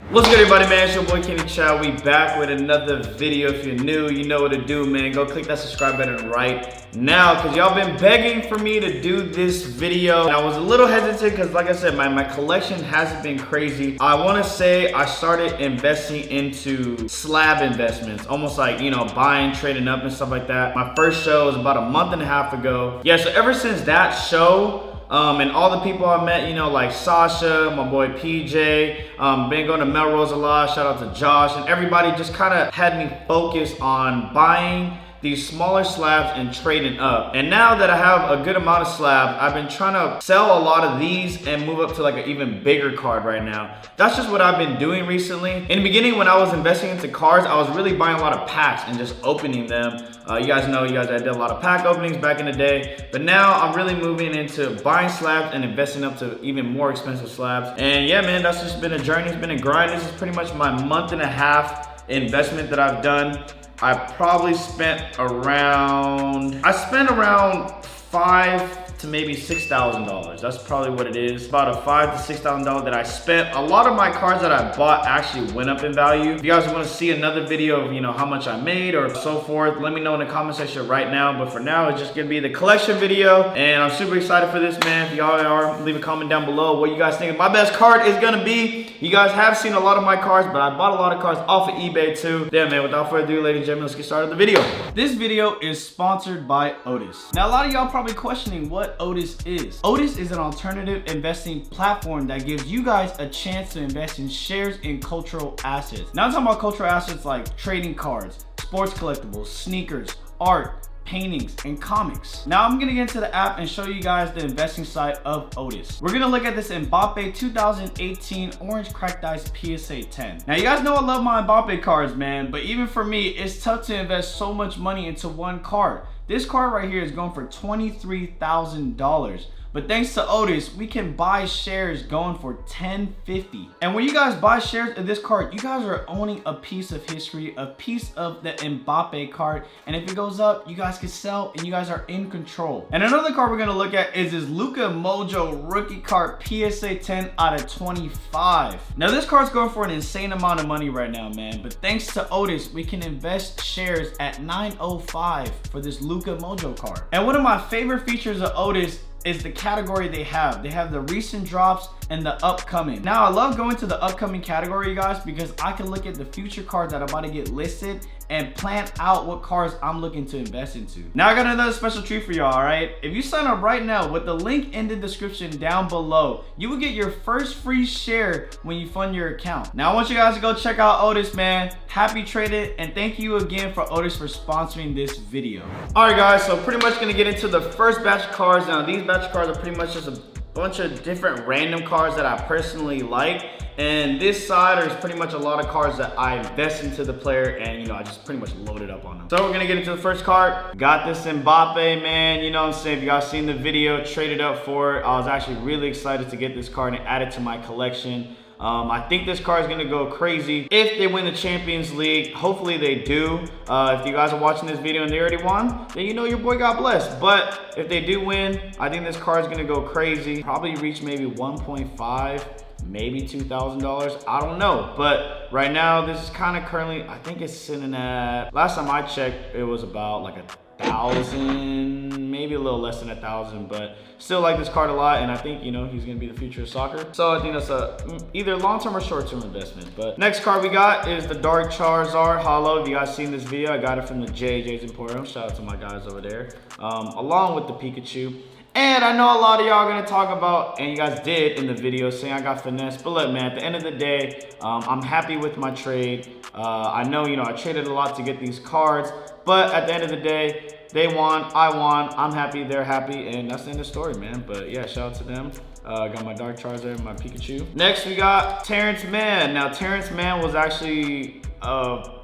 What's good, everybody, man? It's your boy Kenny Chow. We back with another video. If you're new, you know what to do, man. Go click that subscribe button right now, because y'all been begging for me to do this video. And I was a little hesitant because, like I said, my collection hasn't been crazy. I want to say I started investing into slab investments, almost like, you know, buying, trading up and stuff like that. My first show was about a month and a half ago. Yeah, so ever since that show, and all the people I met, you know, like Sasha, my boy PJ, been going to Melrose a lot, shout out to Josh, and everybody just kind of had me focused on buying these smaller slabs and trading up. And now that I have a good amount of slabs, I've been trying to sell a lot of these and move up to like an even bigger card right now. That's just what I've been doing recently. In the beginning, when I was investing into cards, I was really buying a lot of packs and just opening them. You guys know, I did a lot of pack openings back in the day, but now I'm really moving into buying slabs and investing up to even more expensive slabs. And yeah, man, that's just been a journey. It's been a grind. This is pretty much my month and a half investment that I've done. I probably spent around, $5,000 to maybe $6,000. That's probably what it is. About a $5,000 to $6,000 that I spent. A lot of my cards that I bought actually went up in value. If you guys want to see another video of, you know, how much I made or so forth, let me know in the comment section right now. But for now, it's just gonna be the collection video, and I'm super excited for this, man. If y'all are, leave a comment down below what you guys think my best card is gonna be. You guys have seen a lot of my cards, but I bought a lot of cards off of eBay too. Yeah, man, without further ado, ladies and gentlemen, let's get started with the video. This video is sponsored by Otis. Now, a lot of y'all probably questioning what Otis is. Otis is an alternative investing platform that gives you guys a chance to invest in shares in cultural assets. Now I'm talking about cultural assets like trading cards, sports collectibles, sneakers, art, paintings, and comics. Now I'm gonna get into the app and show you guys the investing side of Otis. We're gonna look at this Mbappe 2018 Orange Cracked Ice PSA 10. Now you guys know I love my Mbappe cards, man, but even for me, it's tough to invest so much money into one card. This card right here is going for $23,000. But thanks to Otis, we can buy shares going for $10.50. And when you guys buy shares of this card, you guys are owning a piece of history, a piece of the Mbappe card. And if it goes up, you guys can sell and you guys are in control. And another card we're gonna look at is this Luca Mojo rookie card PSA 10 out of 25. Now this card's going for an insane amount of money right now, man. But thanks to Otis, we can invest shares at $9.05 for this Luca Mojo card. And one of my favorite features of Otis is the category they have. They have the recent drops and the upcoming. Now I love going to the upcoming category, you guys, because I can look at the future cards that are about to get listed and plan out what cards I'm looking to invest into. Now I got another special treat for y'all, all right? If you sign up right now with the link in the description down below, you will get your first free share when you fund your account. Now I want you guys to go check out Otis, man. Happy trading, and thank you again for Otis for sponsoring this video. All right, guys, so pretty much gonna get into the first batch of cards. Now these batch of cards are pretty much just a bunch of different random cards that I personally like, and this side is pretty much a lot of cards that I invest into the player, and you know, I just pretty much loaded up on them. So we're gonna get into the first card. Got this Mbappe, man. You know what I'm saying? If you guys seen the video, traded up for it. I was actually really excited to get this card and add it to my collection. I think this card is gonna go crazy if they win the Champions League. Hopefully they do. If you guys are watching this video and they already won, then you know your boy got blessed. But if they do win, I think this card is gonna go crazy. Probably reach maybe 1.5, maybe $2,000. I don't know. But right now, this is kind of currently, I think it's sitting at, last time I checked, it was about like 1,000, maybe a little less than 1,000, but still like this card a lot, and I think, you know, he's gonna be the future of soccer. So I think that's a either long-term or short-term investment. But next card we got is the Dark Charizard Hollow. If you guys seen this video, I got it from the JJ's Emporium. Shout out to my guys over there. Along with the Pikachu. And I know a lot of y'all are gonna talk about, and you guys did in the video, saying I got finesse. But look, man, at the end of the day, I'm happy with my trade. I know, you know, I traded a lot to get these cards, but at the end of the day, they won, I won, I'm happy, they're happy, and that's the end of the story, man. But yeah, shout out to them. Got my Dark Charizard and my Pikachu. Next, we got Terrence Mann. Now, Terrence Mann was actually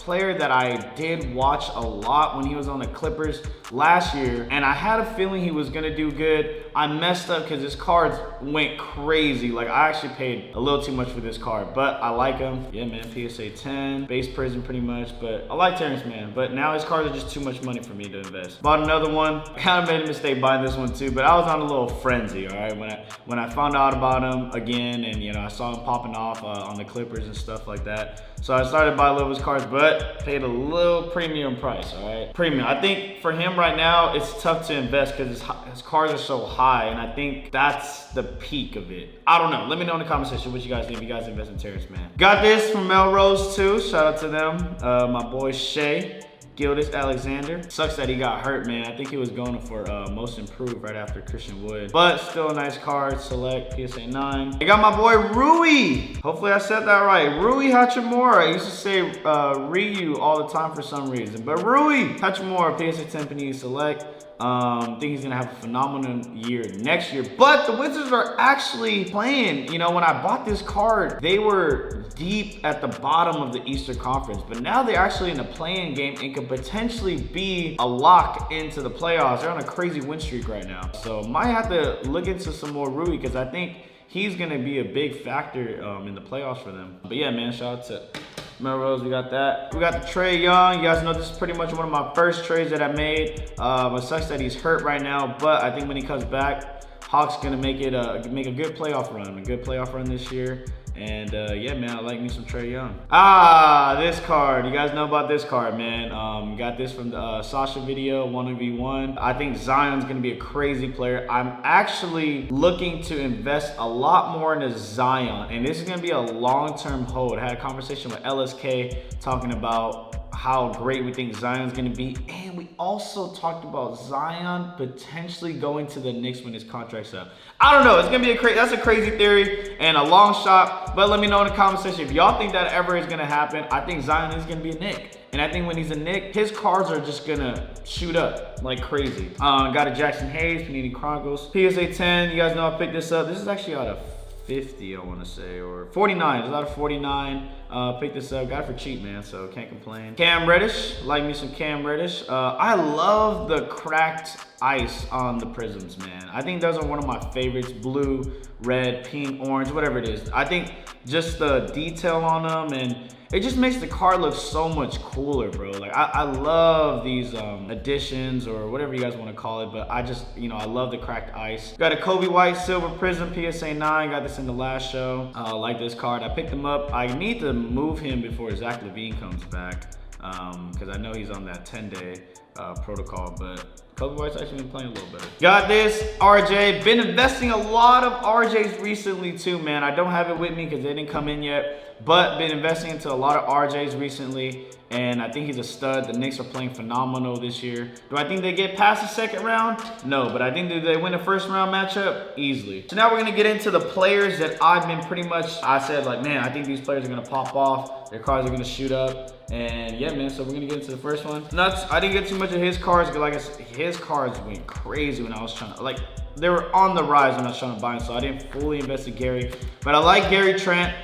player that I did watch a lot when he was on the Clippers last year, and I had a feeling he was gonna do good. I messed up because his cards went crazy. Like, I actually paid a little too much for this card, but I like him. Yeah, man, PSA 10, base Prism pretty much, but I like Terrence Mann, but now his cards are just too much money for me to invest. Bought another one. I kind of made a mistake buying this one too, but I was on a little frenzy, all right? When I found out about him again, and you know, I saw him popping off on the Clippers and stuff like that. So I started to buy a little of his cards, but paid a little premium price, all right? Premium. I think for him right now, it's tough to invest because his cards are so high, and I think that's the peak of it. I don't know. Let me know in the comment section what you guys think if you guys invest in Terrence Mann. Got this from Melrose too. Shout out to them. My boy Shay. Gildas Alexander. Sucks that he got hurt, man. I think he was going for most improved right after Christian Wood. But still a nice card. Select PSA 9. I got my boy Rui. Hopefully I said that right. Rui Hachimura. I used to say Ryu all the time for some reason. But Rui Hachimura, PSA 10 Panini Select. I think he's gonna have a phenomenal year next year. But the Wizards are actually playing. You know, when I bought this card, they were deep at the bottom of the Eastern Conference. But now they're actually in a play-in game and could potentially be a lock into the playoffs. They're on a crazy win streak right now. So might have to look into some more Rui because I think he's gonna be a big factor in the playoffs for them. But yeah, man, shout out to Melrose, we got that. We got the Trey Young. You guys know this is pretty much one of my first trades that I made. It sucks that he's hurt right now, but I think when he comes back, Hawks gonna make it make a good playoff run this year. And yeah, man, I like me some Trey Young. This card. You guys know about this card, man. Got this from the Sasha video, 1v1. I think Zion's gonna be a crazy player. I'm actually looking to invest a lot more into Zion, and this is gonna be a long-term hold. I had a conversation with LSK talking about how great we think Zion's gonna be, and we also talked about Zion potentially going to the Knicks when his contract's up. I don't know, it's gonna be that's a crazy theory and a long shot, but let me know in the comment section if y'all think that ever is gonna happen. I think Zion is gonna be a Knick, and I think when he's a Knick, his cards are just gonna shoot up like crazy. Got a Jackson Hayes, Panini Chronicles, PSA 10, you guys know I picked this up. This is actually out of 50, I want to say, or 49. It's out of 49. Picked this up, got it for cheap, man, so can't complain. Cam Reddish, like me some Cam Reddish. I love the cracked ice on the Prisms, man. I think those are one of my favorites. Blue, red, pink, orange, whatever it is. I think just the detail on them, and it just makes the card look so much cooler, bro. Like, I love these additions or whatever you guys want to call it, but I just, you know, I love the cracked ice. Got a Kobe White Silver Prism PSA 9. Got this in the last show. I like this card. I picked him up. I need to move him before Zach LaVine comes back because I know he's on that 10-day protocol, but Kobe White's actually been playing a little better. Got this RJ. Been investing a lot of RJs recently too, man. I don't have it with me because they didn't come in yet, but been investing into a lot of RJs recently, and I think he's a stud. The Knicks are playing phenomenal this year. Do I think they get past the second round? No, but I think that they win the first round matchup easily. So now we're gonna get into the players that I've been pretty much, I said like, man, I think these players are gonna pop off. Their cards are gonna shoot up. And yeah, man, so we're gonna get into the first one. I didn't get too much of his cards, because like I said, his cards went crazy when I was trying to, like, they were on the rise when I was trying to buy them, so I didn't fully invest in Gary. But I like Gary Trent.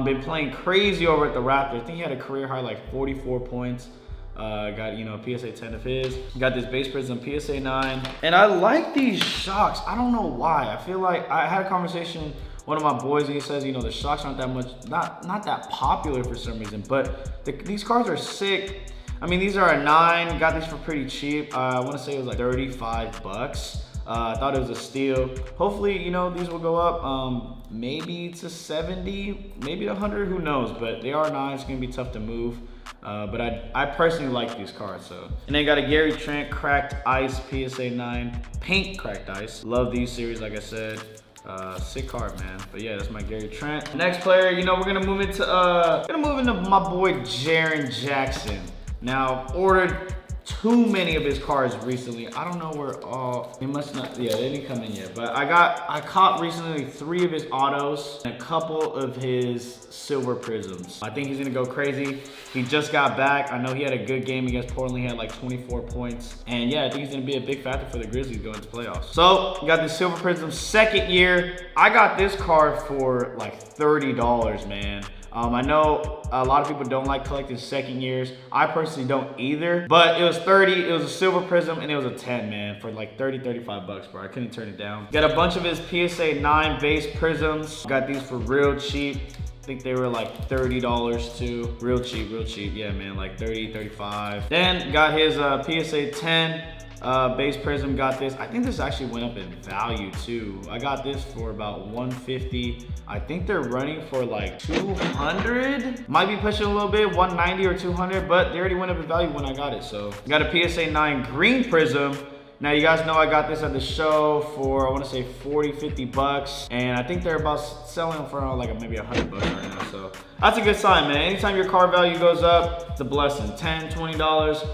Been playing crazy over at the Raptors. I think he had a career high like 44 points. Got, you know, PSA 10 of his. Got this base Prism PSA 9. And I like these shocks. I don't know why. I feel like I had a conversation, one of my boys, and he says, you know, the shocks aren't that much, not that popular for some reason, but these cards are sick. I mean, these are a 9. Got these for pretty cheap. I want to say it was like 35 bucks. I thought it was a steal. Hopefully, you know, these will go up maybe to 70, maybe 100, who knows, but they are 9. It's gonna be tough to move. But I personally like these cards, so. And then got a Gary Trent Cracked Ice PSA 9, Pink Cracked Ice. Love these series, like I said. Sick card, man. But yeah, that's my Gary Trent. Next player, you know, we're gonna move into my boy Jaron Jackson. Now, ordered too many of his cards recently. I don't know where all, he must not, yeah, they didn't come in yet. But I caught recently 3 of his autos and a couple of his silver prisms. I think he's gonna go crazy. He just got back. I know he had a good game against Portland. He had like 24 points. And yeah, I think he's gonna be a big factor for the Grizzlies going into playoffs. So, got this silver prism, second year. I got this card for like $30, man. I know a lot of people don't like collecting second years. I personally don't either, but it was 30, it was a silver prism, and it was a 10, man, for like 30, 35 bucks, bro. I couldn't turn it down. Got a bunch of his PSA 9 base prisms. Got these for real cheap. I think they were like $30 too. Real cheap, yeah, man, like 30, 35. Then got his PSA 10 base prism. Got this. I think this actually went up in value too. I got this for about 150. I think they're running for like 200. Might be pushing a little bit, 190 or 200, but they already went up in value when I got it. So got a PSA 9 green prism. Now you guys know I got this at the show for, I want to say 40, 50 bucks. And I think they're about selling for like maybe 100 bucks right now. So that's a good sign, man. Anytime your card value goes up, it's a blessing. 10, $20,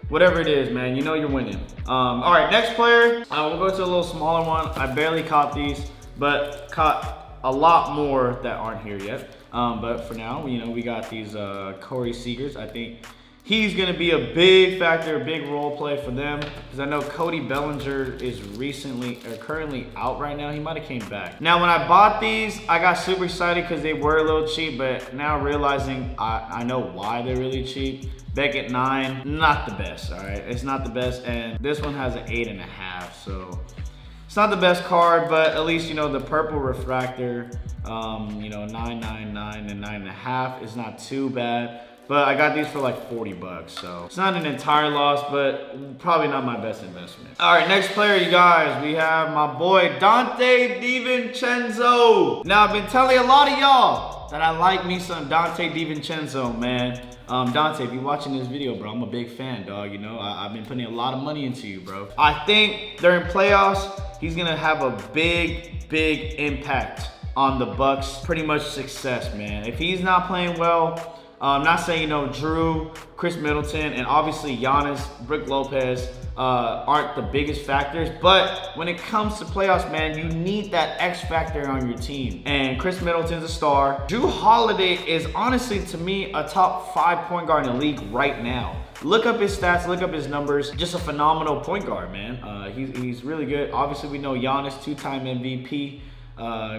whatever it is, man, you know you're winning. All right, next player, we'll go to a little smaller one. I barely caught these, but caught a lot more that aren't here yet. But for now, you know, we got these Corey Seegers. I think he's gonna be a big factor, a big role play for them, because I know Cody Bellinger is currently out right now. He might have came back. Now, when I bought these, I got super excited because they were a little cheap, but now realizing I know why they're really cheap. Beckett 9, not the best, all right? It's not the best, and this one has an 8.5, so it's not the best card, but at least, you know, the purple refractor, you know, 999 and 9.5 is not too bad. But I got these for like 40 bucks, so it's not an entire loss, but probably not my best investment. All right, next player, you guys, we have my boy Dante Divincenzo. Now, I've been telling a lot of y'all that I like me some Dante Divincenzo, man. Dante, if you're watching this video, bro, I'm a big fan, dog. You know, I've been putting a lot of money into you, bro. I think during playoffs, he's gonna have a big impact on the Bucks' pretty much success, man. If he's not playing well, I'm not saying, you know, Drew, Chris Middleton, and obviously Giannis, Brook Lopez aren't the biggest factors, but when it comes to playoffs, man, you need that X factor on your team. And Chris Middleton's a star. Drew Holiday is honestly, to me, a top 5 point guard in the league right now. Look up his stats, look up his numbers. Just a phenomenal point guard, man. He's really good. Obviously, we know Giannis, 2-time MVP,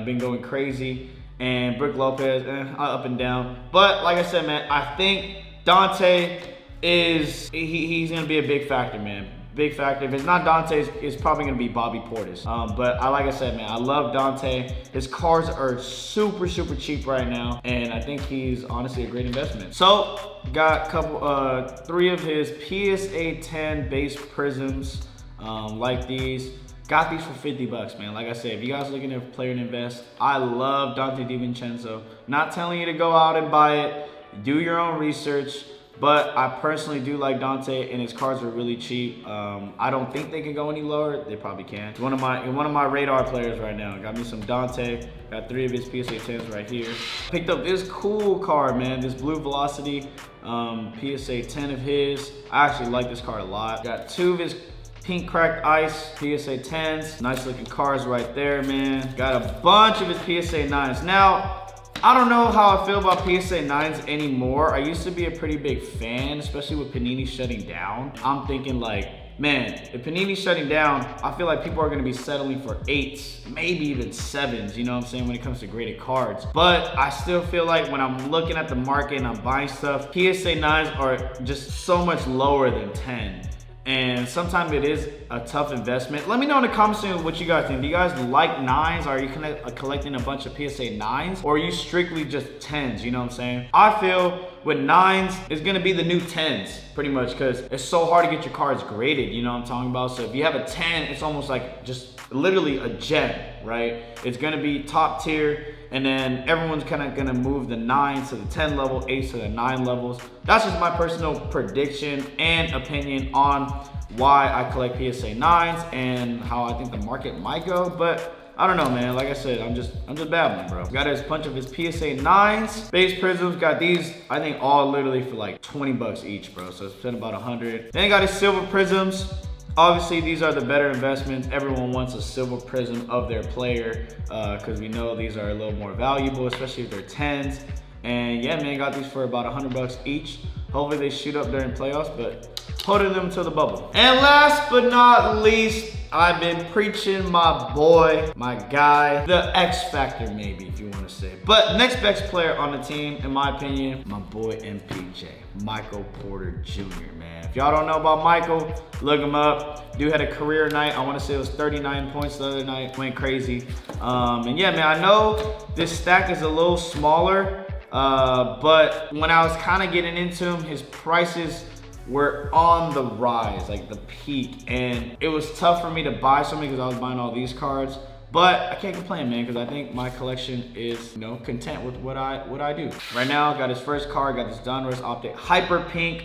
been going crazy. And Brook Lopez, up and down. But like I said, man, I think Dante he's gonna be a big factor, man. Big factor. If it's not Dante, it's probably gonna be Bobby Portis. But like I said, man, I love Dante. His cards are super cheap right now, and I think he's honestly a great investment. So got a couple, 3 of his PSA 10 base prisms, like these. Got these for 50 bucks, man. Like I said, if you guys are looking to play and invest, I love Dante Divincenzo. Not telling you to go out and buy it. Do your own research. But I personally do like Dante, and his cards are really cheap. I don't think they can go any lower. They probably can. It's one of my radar players right now. Got me some Dante. Got 3 of his PSA 10s right here. Picked up this cool card, man. This Blue Velocity PSA 10 of his. I actually like this card a lot. Got 2 of his Pink Cracked Ice PSA 10s. Nice looking cards right there, man. Got a bunch of his PSA 9s. Now, I don't know how I feel about PSA 9s anymore. I used to be a pretty big fan, especially with Panini shutting down. I'm thinking like, man, if Panini's shutting down, I feel like people are gonna be settling for 8s, maybe even 7s, you know what I'm saying, when it comes to graded cards. But I still feel like when I'm looking at the market and I'm buying stuff, PSA 9s are just so much lower than 10. And sometimes it is a tough investment. Let me know in the comments what you guys think. Do you guys like 9s? Are you collecting a bunch of PSA 9s? Or are you strictly just 10s, you know what I'm saying? I feel with 9s, it's gonna be the new 10s, pretty much, because it's so hard to get your cards graded, you know what I'm talking about? So if you have a 10, it's almost like just literally a gem, right? It's gonna be top tier, and then everyone's kind of gonna move the 9s to the 10 level, 8s to the 9 levels. That's just my personal prediction and opinion on why I collect PSA 9s and how I think the market might go. But I don't know, man. Like I said, I'm just babbling, bro. Got a bunch of his PSA 9s. Base prisms, got these, I think all literally for like 20 bucks each, bro. So spent about 100. Then got his silver prisms. Obviously, these are the better investments. Everyone wants a silver prism of their player because we know these are a little more valuable, especially if they're 10s. And yeah, man, got these for about 100 bucks each. Hopefully they shoot up during playoffs, but holding them to the bubble. And last but not least, I've been preaching my boy, my guy, the X Factor maybe, if you want to say. But next best player on the team, in my opinion, my boy Mpj Michael Porter Jr, man. If y'all don't know about Michael, look him up. Dude had a career night. I want to say it was 39 points the other night. Went crazy. And yeah, man, I know this stack is a little smaller, but when I was kind of getting into him, his prices were on the rise, like the peak, and it was tough for me to buy something because I was buying all these cards. But I can't complain, man, because I think my collection is, you know, content with what I do. Right now, got his first card, got this Donruss Optic Hyper Pink.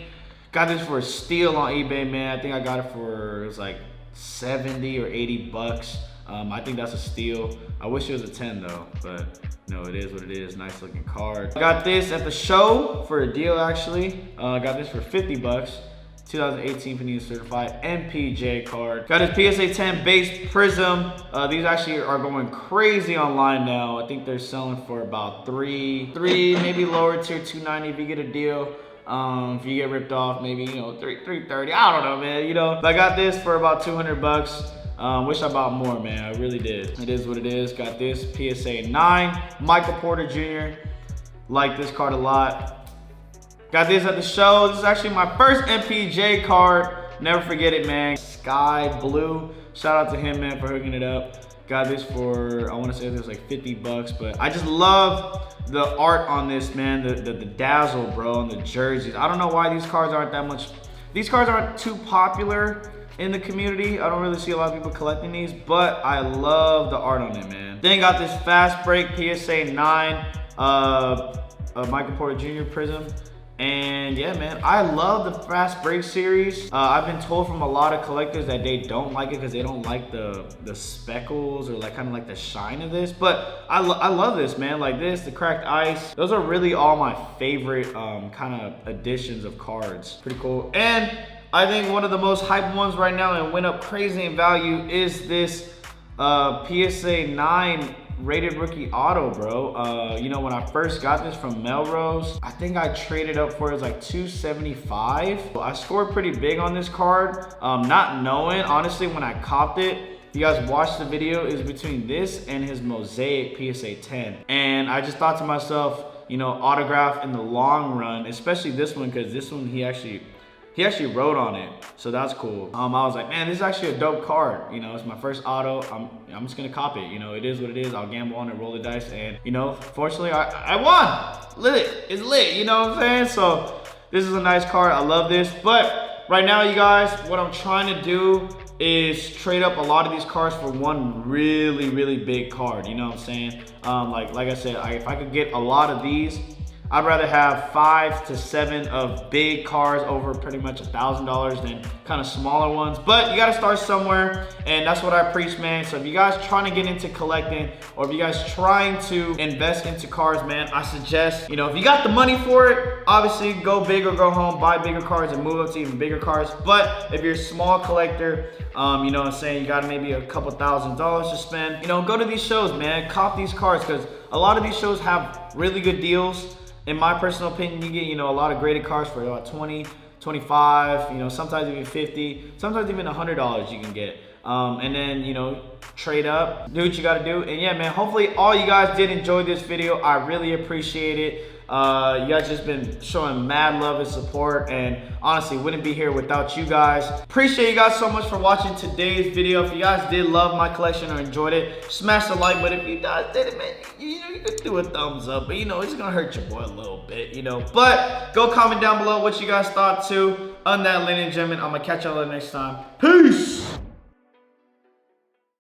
Got this for a steal on eBay, man. I think I got it for, it was like 70 or 80 bucks. I think that's a steal. I wish it was a 10 though, but no, it is what it is. Nice looking card. I got this at the show for a deal, actually. I got this for 50 bucks. 2018 Panini Certified Mpj card. Got his PSA 10 base Prism. These actually are going crazy online now. I think they're selling for about three, maybe lower tier 290 if you get a deal. If you get ripped off, maybe, you know, 330. I don't know, man, you know. But I got this for about 200 bucks. Wish I bought more, man. I really did. It is what it is. Got this PSA 9 Michael Porter Jr. Like this card a lot. Got this at the show. This is actually my first Mpj card. Never forget it, man. Sky Blue. Shout out to him, man, for hooking it up. Got this for, I want to say this was like 50 bucks, but I just love the art on this, man. The dazzle, bro, and the jerseys. I don't know why these cards aren't that much. These cards aren't too popular in the community. I don't really see a lot of people collecting these, but I love the art on it, man. Then got this Fast Break PSA 9 Michael Porter Jr. Prism. And yeah, man, I love the Fast Break series. I've been told from a lot of collectors that they don't like it because they don't like the speckles or like kind of like the shine of this. But I love this, man. Like this, the cracked ice. Those are really all my favorite kind of additions of cards. Pretty cool. And I think one of the most hyped ones right now and went up crazy in value is this PSA 9 rated rookie auto, bro. You know, when I first got this from Melrose, I think I traded up for it was like $275. I scored pretty big on this card, not knowing, honestly, when I copped it. If you guys watched the video, it was between this and his Mosaic PSA 10. And I just thought to myself, you know, autograph in the long run, especially this one, because this one he actually wrote on it, so that's cool. I was like, man, this is actually a dope card. You know, it's my first auto. I'm just gonna cop it. You know, it is what it is. I'll gamble on it, roll the dice, and you know, fortunately, I won. Lit, it's lit. You know what I'm saying? So this is a nice card. I love this. But right now, you guys, what I'm trying to do is trade up a lot of these cards for one really big card. You know what I'm saying? Like I said, if I could get a lot of these, I'd rather have 5 to 7 of big cards over pretty much $1,000 than kind of smaller ones. But you got to start somewhere, and that's what I preach, man. So if you guys trying to get into collecting, or if you guys trying to invest into cards, man, I suggest, you know, if you got the money for it, obviously go big or go home, buy bigger cards and move up to even bigger cards. But if you're a small collector, you know what I'm saying, you got maybe a couple $1,000s to spend, you know, go to these shows, man. Cop these cards, because a lot of these shows have really good deals. In my personal opinion, you get, you know, a lot of graded cards for about 20, 25, you know, sometimes even 50, sometimes even $100 you can get. And then, you know, trade up, do what you gotta do. And yeah, man, hopefully all you guys did enjoy this video. I really appreciate it. You guys just been showing mad love and support, and honestly wouldn't be here without you guys. Appreciate you guys so much for watching today's video. If you guys did love my collection or enjoyed it, smash the like button. If you guys did it, man, you know, you could do a thumbs up, but you know, it's gonna hurt your boy a little bit, you know. But go comment down below what you guys thought too. On that, ladies and gentlemen, I'm gonna catch y'all next time. Peace.